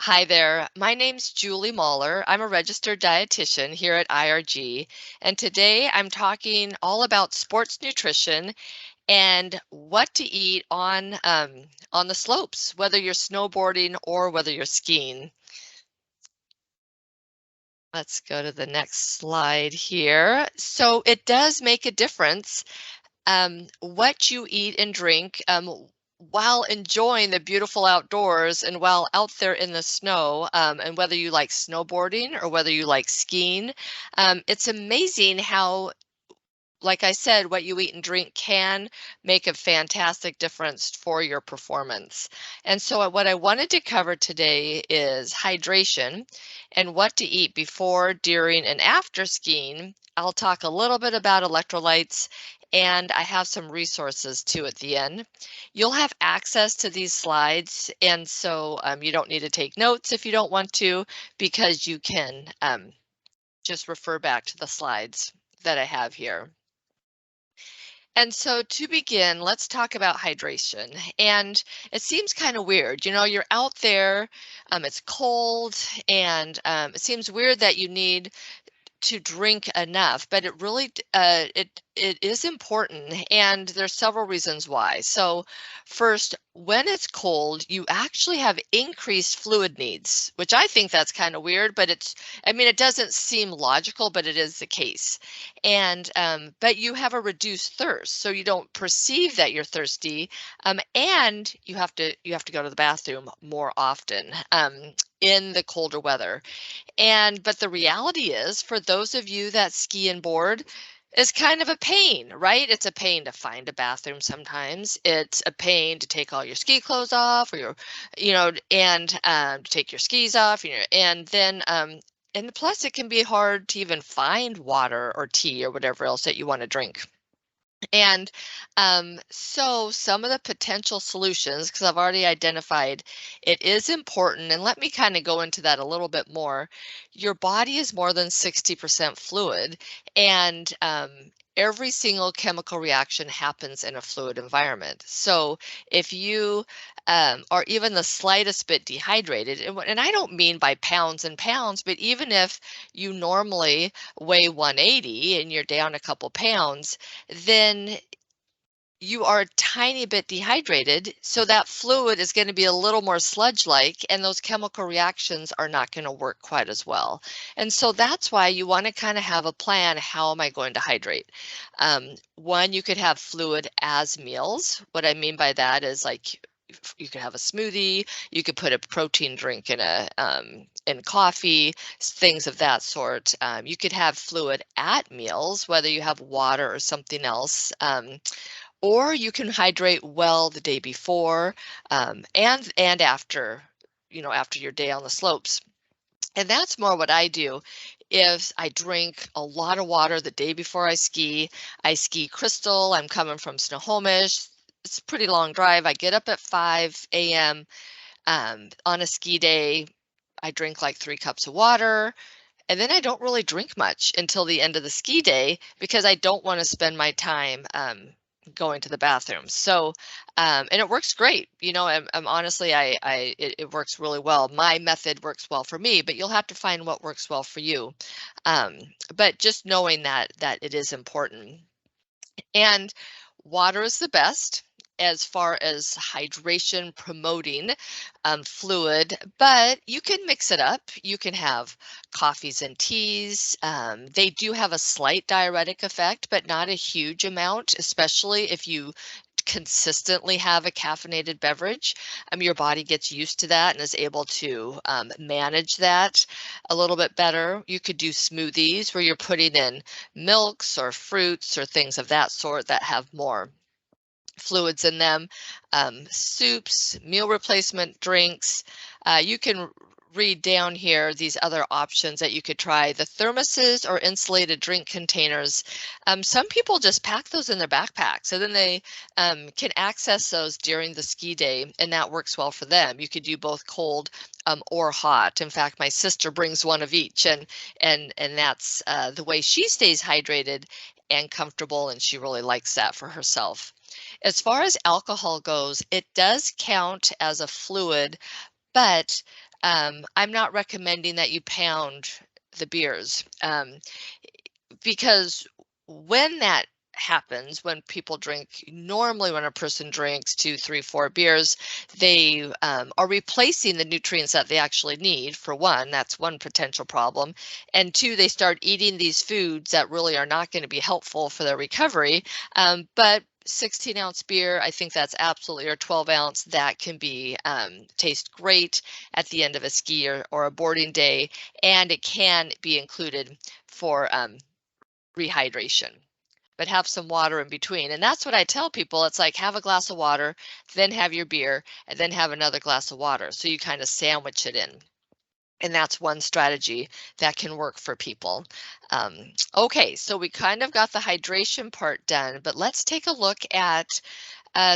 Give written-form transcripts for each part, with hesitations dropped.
Hi there. My name's Julie Mahler. I'm a registered dietitian here at IRG, and today I'm talking all about sports nutrition and what to eat on the slopes, whether you're snowboarding or whether you're skiing. Let's go to the next slide here. So it does make a difference what you eat and drink while enjoying the beautiful outdoors and while out there in the snow, and whether you like snowboarding or whether you like skiing. It's amazing how, like I said, what you eat and drink can make a fantastic difference for your performance. And so what I wanted to cover today is hydration and what to eat before, during, and after skiing. I'll talk a little bit about electrolytes, and I have some resources too at the end. You'll have access to these slides, and so you don't need to take notes if you don't want to, because you can just refer back to the slides that I have here. And so to begin, let's talk about hydration. And it seems kind of weird. You're out there, it's cold, and it seems weird that you need to drink enough, but it is important, and there's several reasons why. So first, when it's cold, you actually have increased fluid needs, which I think that's kind of weird, but it doesn't seem logical, but it is the case. And but you have a reduced thirst, so you don't perceive that you're thirsty, and you have to go to the bathroom more often in the colder weather. But the reality is, for those of you that ski and board, it's kind of a pain, right? It's a pain to find a bathroom sometimes. It's a pain to take all your ski clothes off, or to take your skis off, and then and plus it can be hard to even find water or tea or whatever else that you want to drink. And so some of the potential solutions, because I've already identified it is important, and let me kind of go into that a little bit more. Your body is more than 60% fluid, and every single chemical reaction happens in a fluid environment. So if you are even the slightest bit dehydrated, and I don't mean by pounds and pounds, but even if you normally weigh 180 and you're down a couple pounds, then you are a tiny bit dehydrated, so that fluid is going to be a little more sludge-like, and those chemical reactions are not going to work quite as well. And so that's why you want to kind of have a plan. How am I going to hydrate? One, you could have fluid as meals. What I mean by that is, like, you could have a smoothie, you could put a protein drink in coffee, things of that sort. You could have fluid at meals, whether you have water or something else. Or you can hydrate well the day before, and after, after your day on the slopes. And that's more what I do. Is I drink a lot of water the day before I ski. I ski Crystal. I'm coming from Snohomish. It's a pretty long drive. I get up at 5 a.m. On a ski day. I drink like 3 cups of water. And then I don't really drink much until the end of the ski day, because I don't want to spend my time going to the bathroom. So, and it works great. I'm honestly, it works really well. My method works well for me, but you'll have to find what works well for you. But just knowing that it is important. And water is the best as far as hydration promoting fluid, but you can mix it up. You can have coffees and teas. They do have a slight diuretic effect, but not a huge amount, especially if you consistently have a caffeinated beverage. Your body gets used to that and is able to manage that a little bit better. You could do smoothies where you're putting in milks or fruits or things of that sort that have more fluids in them. Soups, meal replacement drinks. You can read down here these other options that you could try. The thermoses or insulated drink containers. Some people just pack those in their backpack, so then they can access those during the ski day, and that works well for them. You could do both cold or hot. In fact, my sister brings one of each, and that's the way she stays hydrated and comfortable, and she really likes that for herself. As far as alcohol goes, it does count as a fluid, but I'm not recommending that you pound the beers. Because when that happens, when people drink, normally when a person drinks 2, 3, 4 beers, they are replacing the nutrients that they actually need. For one, that's one potential problem. And two, they start eating these foods that really are not going to be helpful for their recovery. But 16-ounce beer, I think that's absolutely, or 12-ounce, that can be taste great at the end of a ski or a boarding day, and it can be included for rehydration, but have some water in between. And that's what I tell people. It's like, have a glass of water, then have your beer, and then have another glass of water. So you kind of sandwich it in. And that's one strategy that can work for people. Okay, so we kind of got the hydration part done, but let's take a look at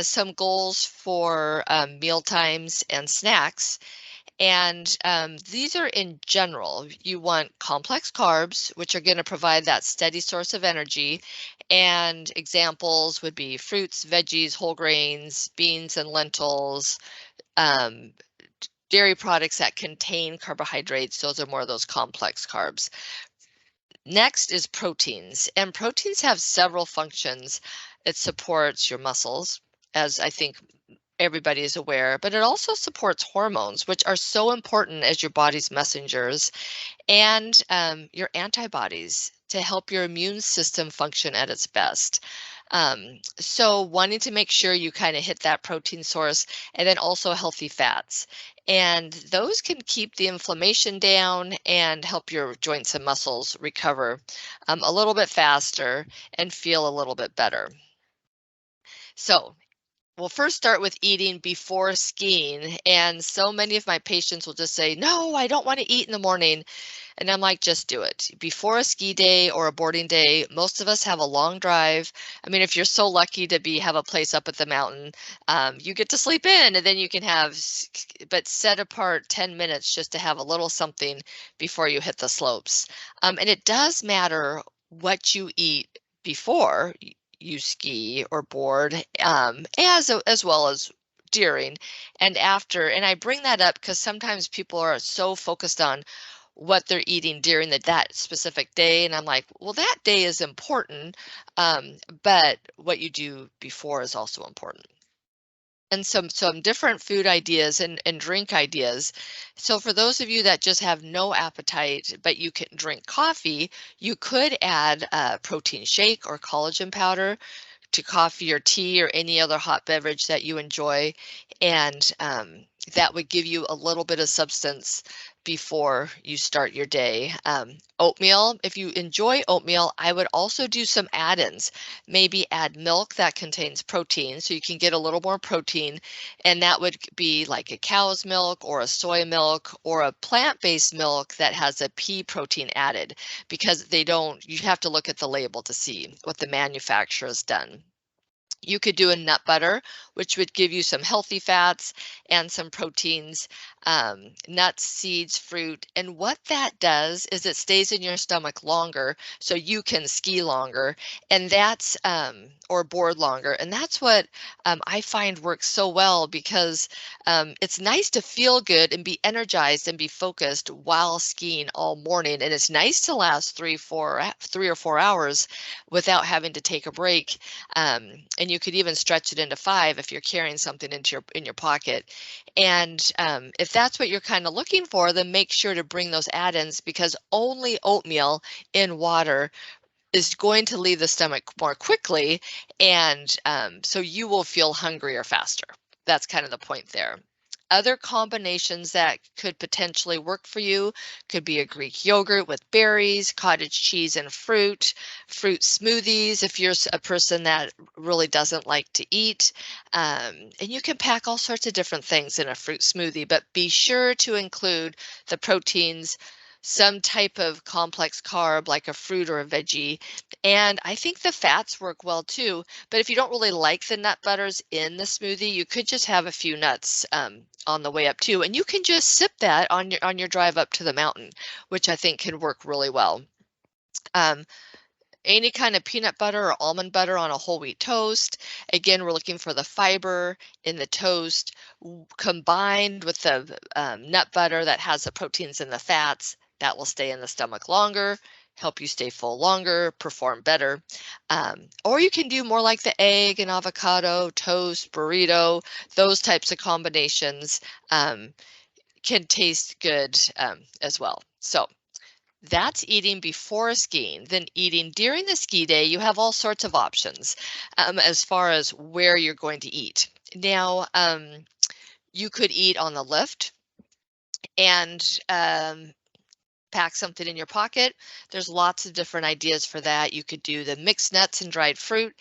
some goals for meal times and snacks. And these are in general. You want complex carbs, which are going to provide that steady source of energy. And examples would be fruits, veggies, whole grains, beans and lentils, um, dairy products that contain carbohydrates. Those are more of those complex carbs. Next is proteins, and proteins have several functions. It supports your muscles, as I think everybody is aware, but it also supports hormones, which are so important as your body's messengers, and your antibodies to help your immune system function at its best. So wanting to make sure you kind of hit that protein source, and then also healthy fats. And those can keep the inflammation down and help your joints and muscles recover a little bit faster and feel a little bit better. So we'll first start with eating before skiing. And so many of my patients will just say, no, I don't want to eat in the morning. And I'm like, just do it. Before a ski day or a boarding day, most of us have a long drive. I mean, if you're so lucky to have a place up at the mountain, you get to sleep in, and then you can but set apart 10 minutes just to have a little something before you hit the slopes. And it does matter what you eat before you ski or board, as well as during and after. And I bring that up because sometimes people are so focused on what they're eating during that specific day. And I'm like, well, that day is important, but what you do before is also important. And some different food ideas and drink ideas. So for those of you that just have no appetite, but you can drink coffee, you could add a protein shake or collagen powder to coffee or tea or any other hot beverage that you enjoy. And that would give you a little bit of substance before you start your day. Oatmeal, if you enjoy oatmeal, I would also do some add-ins. Maybe add milk that contains protein, so you can get a little more protein. And that would be like a cow's milk or a soy milk or a plant-based milk that has a pea protein added, because you have to look at the label to see what the manufacturer has done. You could do a nut butter, which would give you some healthy fats and some proteins, nuts, seeds, fruit. And what that does is it stays in your stomach longer so you can ski longer, and that's, or board longer. And that's what I find works so well, because it's nice to feel good and be energized and be focused while skiing all morning. And it's nice to last 3 or 4 hours without having to take a break. And you could even stretch it into 5 if you're carrying something in your pocket. And if that's what you're kind of looking for, then make sure to bring those add-ins, because only oatmeal in water is going to leave the stomach more quickly, and so you will feel hungrier faster. That's kind of the point there. Other combinations that could potentially work for you could be a Greek yogurt with berries, cottage cheese and fruit smoothies if you're a person that really doesn't like to eat. And you can pack all sorts of different things in a fruit smoothie, but be sure to include the proteins, some type of complex carb like a fruit or a veggie. And I think the fats work well too, but if you don't really like the nut butters in the smoothie, you could just have a few nuts on the way up too. And you can just sip that on your drive up to the mountain, which I think can work really well. Um, any kind of peanut butter or almond butter on a whole wheat toast. Again, we're looking for the fiber in the toast combined with the nut butter that has the proteins and the fats that will stay in the stomach longer, help you stay full longer, perform better. Or you can do more like the egg and avocado, toast, burrito, those types of combinations can taste good as well. So that's eating before skiing. Then eating during the ski day, you have all sorts of options as far as where you're going to eat. Now, you could eat on the lift and pack something in your pocket. There's lots of different ideas for that. You could do the mixed nuts and dried fruit.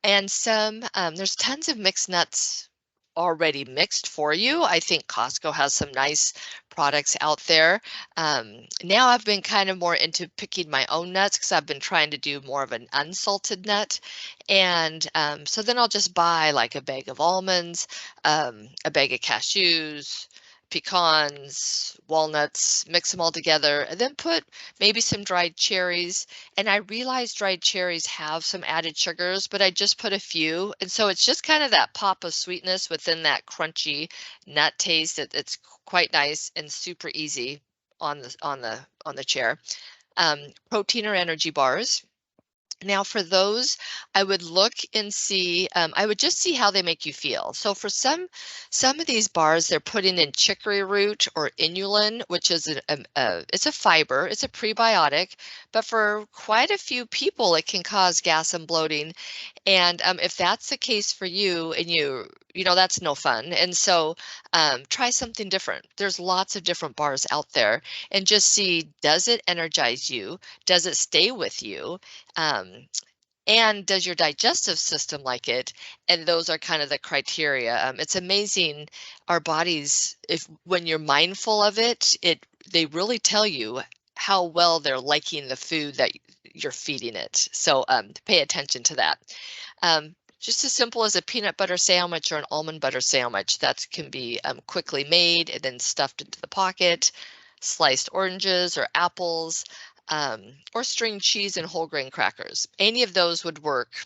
And there's tons of mixed nuts already mixed for you. I think Costco has some nice products out there. Now I've been kind of more into picking my own nuts because I've been trying to do more of an unsalted nut. And so then I'll just buy like a bag of almonds, a bag of cashews, pecans, walnuts, mix them all together, and then put maybe some dried cherries. And I realize dried cherries have some added sugars, but I just put a few. And so it's just kind of that pop of sweetness within that crunchy nut taste. It's quite nice and super easy on the chair. Protein or energy bars. Now for those, I would look and see, I would just see how they make you feel. So for some of these bars, they're putting in chicory root or inulin, which is it's a fiber, it's a prebiotic, but for quite a few people, it can cause gas and bloating. And if that's the case for you and you know, that's no fun. And so try something different. There's lots of different bars out there and just see, does it energize you? Does it stay with you? And does your digestive system like it? And those are kind of the criteria. It's amazing our bodies, if when you're mindful of it, they really tell you how well they're liking the food that you're feeding it. So pay attention to that. Just as simple as a peanut butter sandwich or an almond butter sandwich that can be quickly made and then stuffed into the pocket. Sliced oranges or apples, or string cheese and whole grain crackers. Any of those would work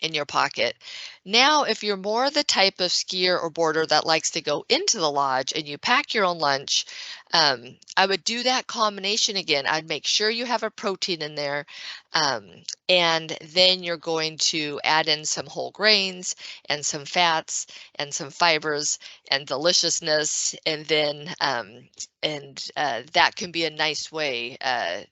in your pocket. Now, if you're more the type of skier or boarder that likes to go into the lodge and you pack your own lunch, I would do that combination again. I'd make sure you have a protein in there, and then you're going to add in some whole grains and some fats and some fibers and deliciousness, and then that can be a nice way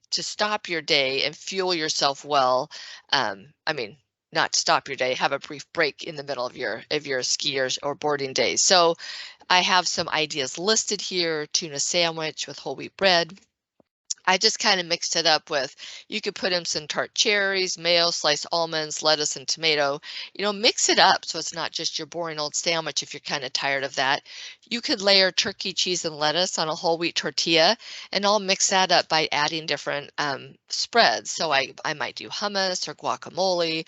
to stop your day and fuel yourself well. I mean, not stop your day, have a brief break in the middle of your skiers or boarding days. So I have some ideas listed here: tuna sandwich with whole wheat bread. I just kind of mixed it up with, you could put in some tart cherries, mayo, sliced almonds, lettuce, and tomato. You know, mix it up so it's not just your boring old sandwich if you're kind of tired of that. You could layer turkey, cheese, and lettuce on a whole wheat tortilla, and I'll mix that up by adding different spreads. So I might do hummus or guacamole,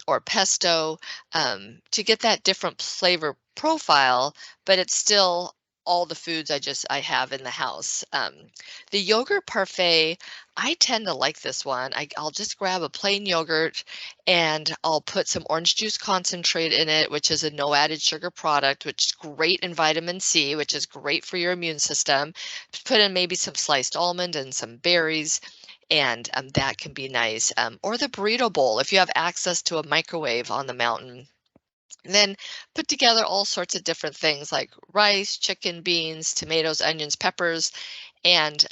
or pesto, to get that different flavor profile, but it's still all the foods I have in the house. The yogurt parfait, I tend to like this one. I'll just grab a plain yogurt and I'll put some orange juice concentrate in it, which is a no added sugar product, which is great in vitamin C, which is great for your immune system. Put in maybe some sliced almond and some berries, and that can be nice. Or the burrito bowl, if you have access to a microwave on the mountain. And then put together all sorts of different things like rice, chicken, beans, tomatoes, onions, peppers, and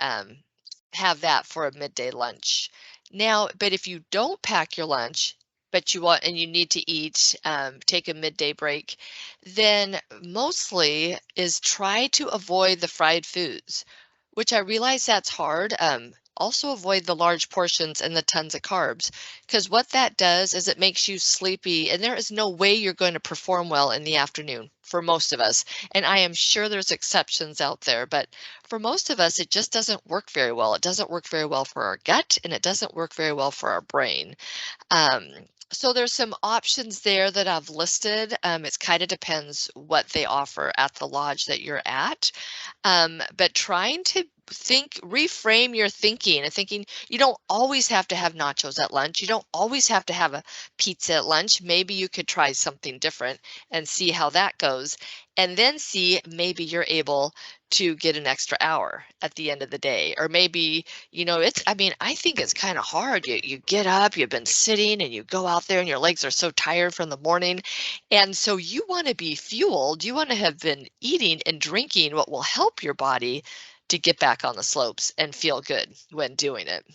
have that for a midday lunch. Now, but if you don't pack your lunch, but you want and you need to eat, take a midday break, then mostly is try to avoid the fried foods, which I realize that's hard. Also avoid the large portions and the tons of carbs, because what that does is it makes you sleepy, and there is no way you're going to perform well in the afternoon for most of us. And I am sure there's exceptions out there, but for most of us, it just doesn't work very well. It doesn't work very well for our gut, and it doesn't work very well for our brain. So there's some options there that I've listed. It kind of depends what they offer at the lodge that you're at. But trying to reframe your thinking and thinking you don't always have to have nachos at lunch. You don't always have to have a pizza at lunch. Maybe you could try something different and see how that goes. And then see maybe you're able to get an extra hour at the end of the day. Or maybe, I mean, I think it's kind of hard. You get up, you've been sitting and you go out there and your legs are so tired from the morning. And so you want to be fueled. You want to have been eating and drinking what will help your body to get back on the slopes and feel good when doing it.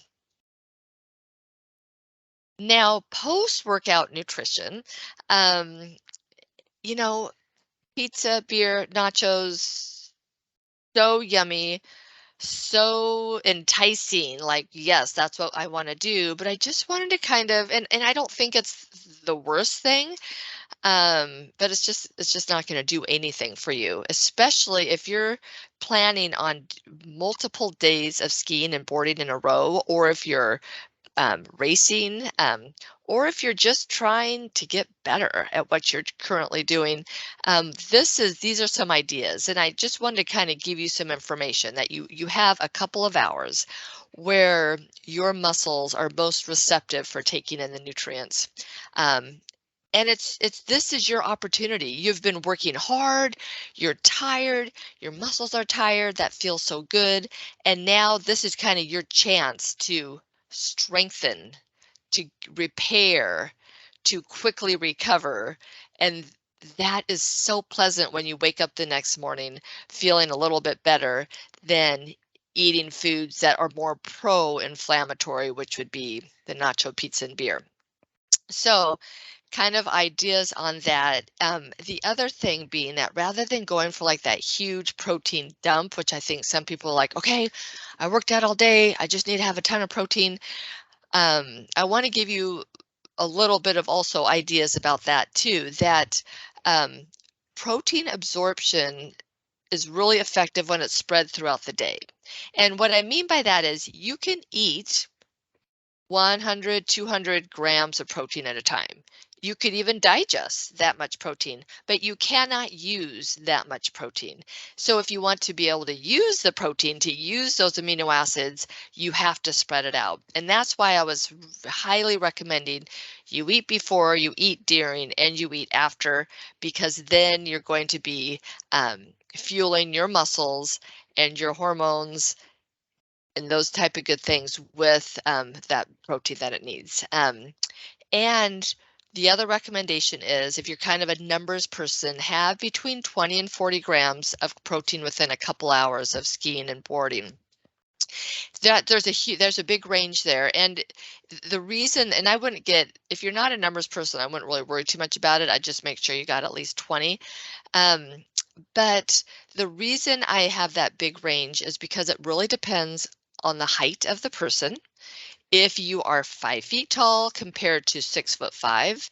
Now, post-workout nutrition, um, you know, pizza, beer, nachos, so yummy, so enticing. Like, yes, that's what I want to do. But I just wanted to kind of, and I don't think it's the worst thing. But it's just not going to do anything for you, especially if you're planning on multiple days of skiing and boarding in a row, or if you're racing, or if you're just trying to get better at what you're currently doing. These are some ideas, and I just wanted to kind of give you some information that you have a couple of hours where your muscles are most receptive for taking in the nutrients. And this is your opportunity. You've been working hard, you're tired, your muscles are tired, that feels so good. And now this is kind of your chance to strengthen, to repair, to quickly recover. And that is so pleasant when you wake up the next morning feeling a little bit better than eating foods that are more pro-inflammatory, which would be the nacho pizza and beer. So kind of ideas on that. The other thing being that rather than going for like that huge protein dump, which I think some people are like, okay, I worked out all day, I just need to have a ton of protein. I want to give you a little bit of also ideas about that too, that um, protein absorption is really effective when it's spread throughout the day. And what I mean by that is you can eat 100, 200 grams of protein at a time. You could even digest that much protein, but you cannot use that much protein. So if you want to be able to use the protein, to use those amino acids, you have to spread it out. And that's why I was highly recommending you eat before, you eat during, and you eat after, because then you're going to be fueling your muscles and your hormones and those type of good things with that protein that it needs. And the other recommendation is if you're kind of a numbers person, have between 20 and 40 grams of protein within a couple hours of skiing and boarding. That there's a big range there. And the reason, and I wouldn't get, if you're not a numbers person, I wouldn't really worry too much about it. I'd just make sure you got at least 20. Um, but the reason I have that big range is because it really depends on the height of the person. If you are 5 feet tall compared to 6'5",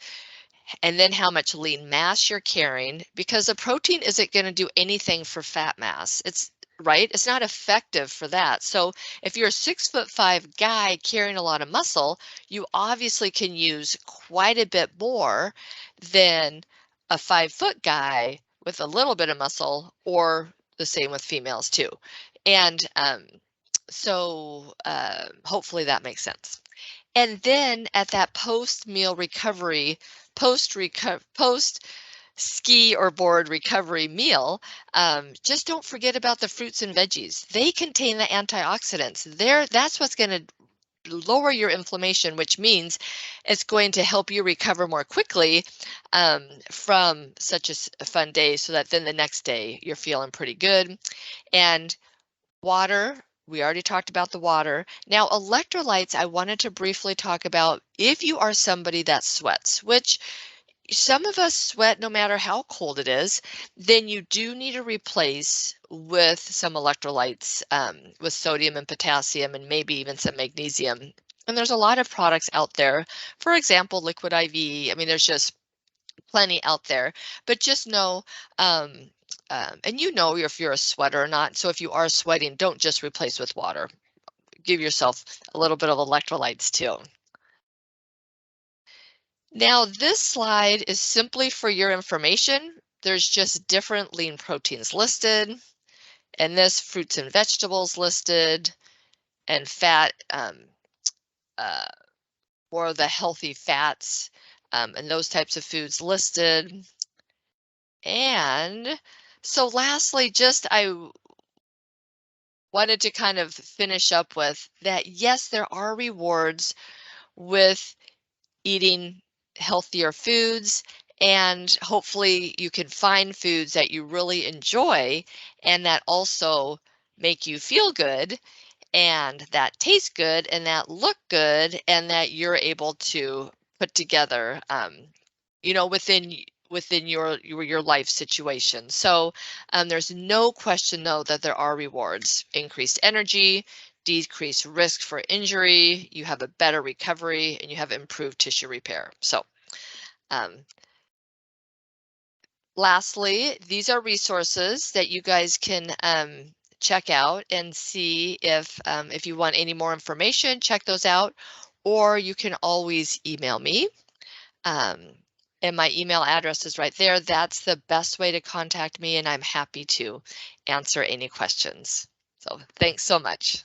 and then how much lean mass you're carrying, because the protein isn't going to do anything for fat mass. It's right. It's not effective for that. So if you're a 6'5" guy carrying a lot of muscle, you obviously can use quite a bit more than a 5-foot guy with a little bit of muscle, or the same with females too. And hopefully that makes sense. And then at that post-meal recovery, post ski or board recovery meal, just don't forget about the fruits and veggies. They contain the antioxidants. That's what's going to lower your inflammation, which means it's going to help you recover more quickly from such a fun day, so that then the next day you're feeling pretty good. And water, we already talked about the water. Now, electrolytes, I wanted to briefly talk about if you are somebody that sweats, which some of us sweat no matter how cold it is, then you do need to replace with some electrolytes with sodium and potassium and maybe even some magnesium. And there's a lot of products out there. For example, Liquid IV. I mean, there's just plenty out there, but just know, and you know if you're a sweater or not. So if you are sweating, don't just replace with water. Give yourself a little bit of electrolytes too. Now, this slide is simply for your information. There's just different lean proteins listed. And this fruits and vegetables listed, and fat, uh, or the healthy fats, and those types of foods listed. And so lastly, just wanted to kind of finish up with that, yes, there are rewards with eating healthier foods, and hopefully you can find foods that you really enjoy and that also make you feel good and that taste good and that look good and that you're able to put together, within your life situation. So there's no question though that there are rewards: increased energy, decreased risk for injury, you have a better recovery, and you have improved tissue repair. So um, lastly, these are resources that you guys can check out and see if you want any more information, check those out, or you can always email me. Um, and my email address is right there. That's the best way to contact me, and I'm happy to answer any questions. So thanks so much.